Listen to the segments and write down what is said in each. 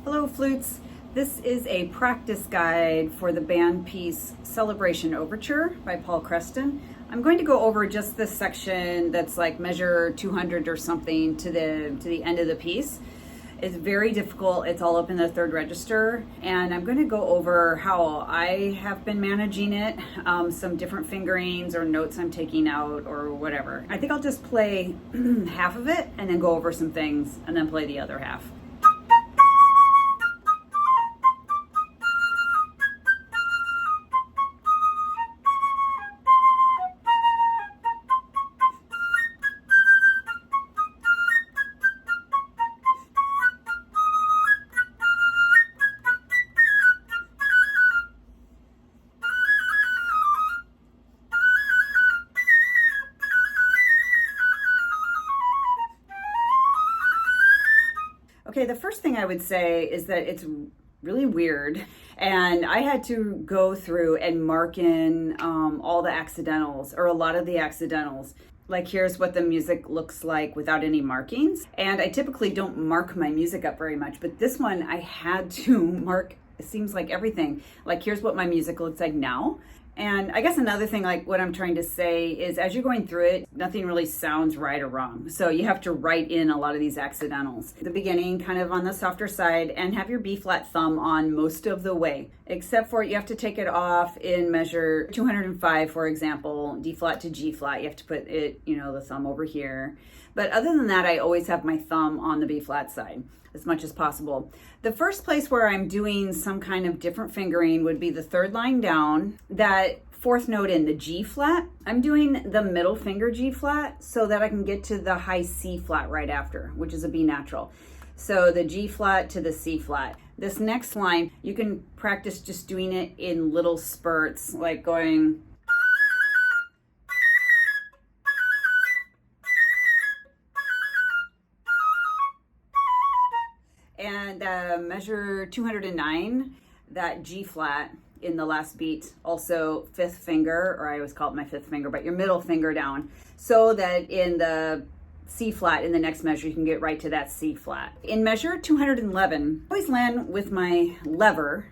Hello flutes, this is a practice guide for the band piece Celebration Overture by Paul Creston. I'm going to go over just this section that's like measure 200 or something to the end of the piece. It's very difficult, it's all up in the third register, and I'm going to go over how I have been managing it, some different fingerings or notes I'm taking out or whatever. I think I'll just play half of it and then go over some things and then play the other half. Okay, the first thing I would say is that it's really weird, and I had to go through and mark in all the accidentals, or a lot of the accidentals. Like, here's what the music looks like without any markings. And I typically don't mark my music up very much, but this one I had to mark, it seems like everything. Like, here's what my music looks like now. And I guess another thing, like what I'm trying to say is, as you're going through it, nothing really sounds right or wrong. So you have to write in a lot of these accidentals. The beginning, kind of on the softer side, and have your B flat thumb on most of the way, except for you have to take it off in measure 205, for example, D flat to G flat. You have to put it, the thumb over here. But other than that, I always have my thumb on the B flat side as much as possible. The first place where I'm doing some kind of different fingering would be the third line down, that fourth note in the G flat. I'm doing the middle finger G flat so that I can get to the high C flat right after, which is a B natural. So the G flat to the C flat. This next line, you can practice just doing it in little spurts, like going and measure 209, that G flat in the last beat, also fifth finger, or I always call it my fifth finger, but your middle finger down, so that in the C flat in the next measure, you can get right to that C flat. In measure 211, I always land with my lever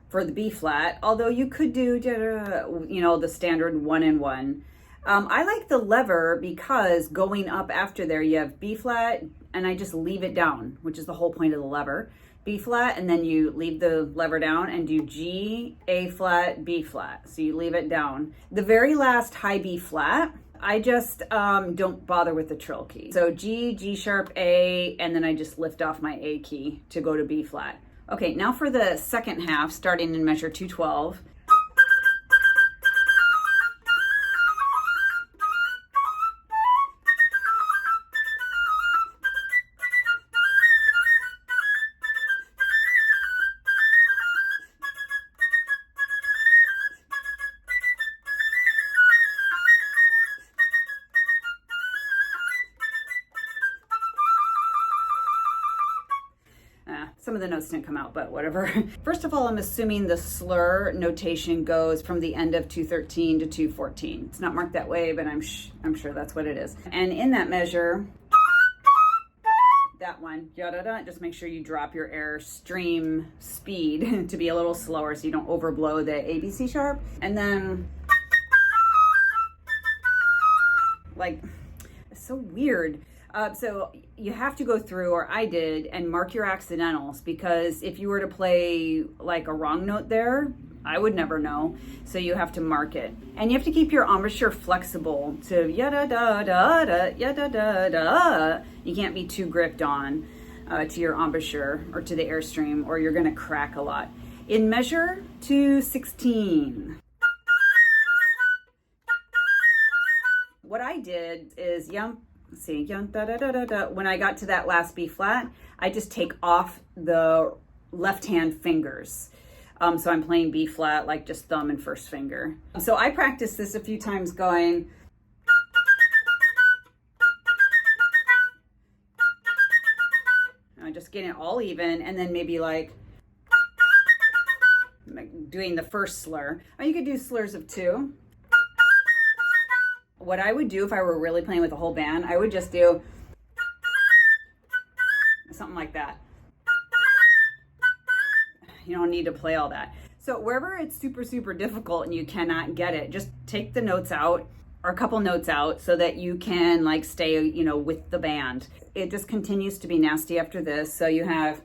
for the B flat, although you could do, the standard 1 and 1. I like the lever because going up after there, you have B flat, and I just leave it down, which is the whole point of the lever. B flat, and then you leave the lever down and do G, A flat, B flat. So you leave it down. The very last high B flat, I just don't bother with the trill key. So G, G sharp, A, and then I just lift off my A key to go to B flat. Okay, now for the second half, starting in measure 212. Some of the notes didn't come out, but whatever. First of all, I'm assuming the slur notation goes from the end of 213 to 214. It's not marked that way, but I'm sure that's what it is. And in that measure, that one, yada-da, just make sure you drop your air stream speed to be a little slower so you don't overblow the A, B, C sharp. And then, like, it's so weird. So you have to go through, or I did, and mark your accidentals, because if you were to play like a wrong note there, I would never know. So you have to mark it. And you have to keep your embouchure flexible to yada da da da yada da da. You can't be too gripped on to your embouchure or to the airstream, or you're gonna crack a lot. In measure 216. What I did is, when I got to that last B flat, I just take off the left hand fingers. So I'm playing B flat, like just thumb and first finger. So I practiced this a few times going, just getting it all even, and then maybe like doing the first slur. Or you could do slurs of 2. What I would do if I were really playing with a whole band, I would just do something like that. You don't need to play all that. So wherever it's super, super difficult and you cannot get it, just take the notes out or a couple notes out so that you can like stay, you know, with the band. It just continues to be nasty after this. So you have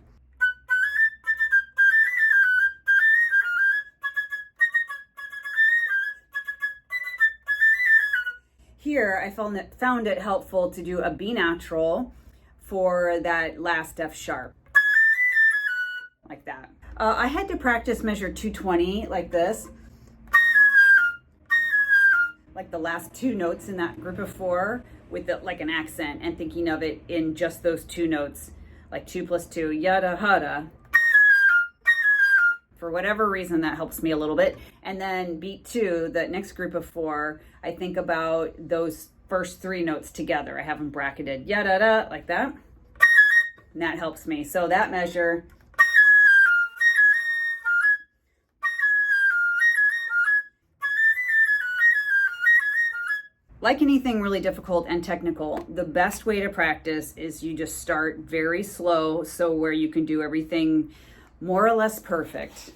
here, I found it helpful to do a B natural for that last F sharp, like that. I had to practice measure 220 like this, like the last two notes in that group of four with like an accent and thinking of it in just those two notes, like 2 + 2, yada hada. For whatever reason, that helps me a little bit. And then beat 2, the next group of four, I think about those first three notes together. I have them bracketed, yada da, like that. And that helps me. So that measure, like anything really difficult and technical, the best way to practice is you just start very slow, so where you can do everything more or less perfect.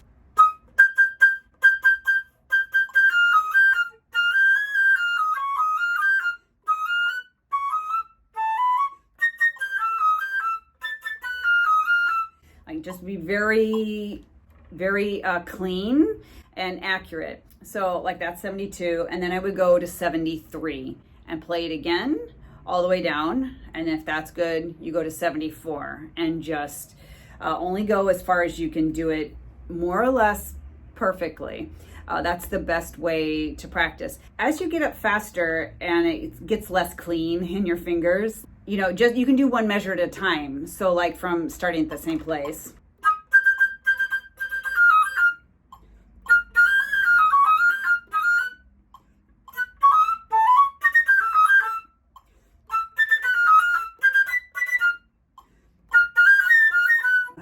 Like just be very, very clean and accurate. So like that's 72, and then I would go to 73 and play it again all the way down. And if that's good, you go to 74 and just only go as far as you can do it more or less perfectly. That's the best way to practice. As you get up faster and it gets less clean in your fingers, you know, just you can do one measure at a time. So like from starting at the same place.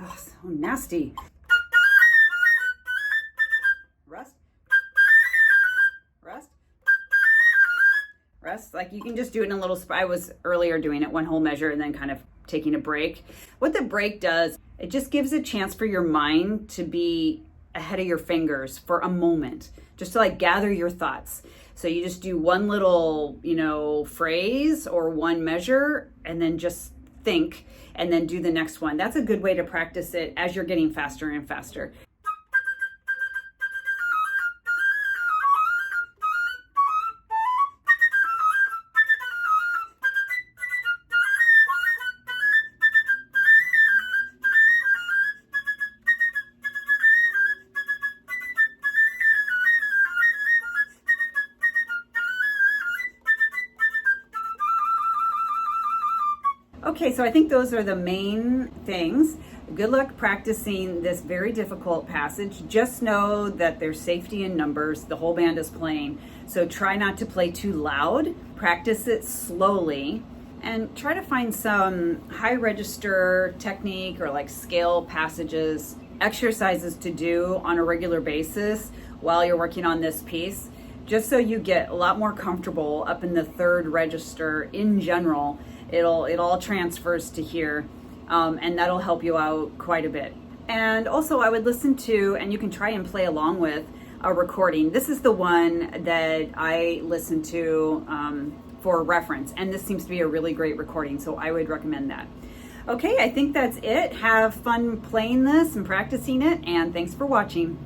Oh, so nasty. Rest. Rest. Rest. Like you can just do it in a little I was earlier doing it one whole measure and then kind of taking a break. What the break does, it just gives a chance for your mind to be ahead of your fingers for a moment, just to like gather your thoughts. So you just do one little, you know, phrase or one measure and then just think and then do the next one. That's a good way to practice it as you're getting faster and faster. Okay, so I think those are the main things. Good luck practicing this very difficult passage. Just know that there's safety in numbers. The whole band is playing. So try not to play too loud. Practice it slowly and try to find some high register technique or like scale passages, exercises to do on a regular basis while you're working on this piece, just so you get a lot more comfortable up in the third register in general. It all transfers to here, and that'll help you out quite a bit. And also I would listen to, and you can try and play along with, a recording. This is the one that I listen to for reference, and this seems to be a really great recording, so I would recommend that. Okay, I think that's it. Have fun playing this and practicing it, and thanks for watching.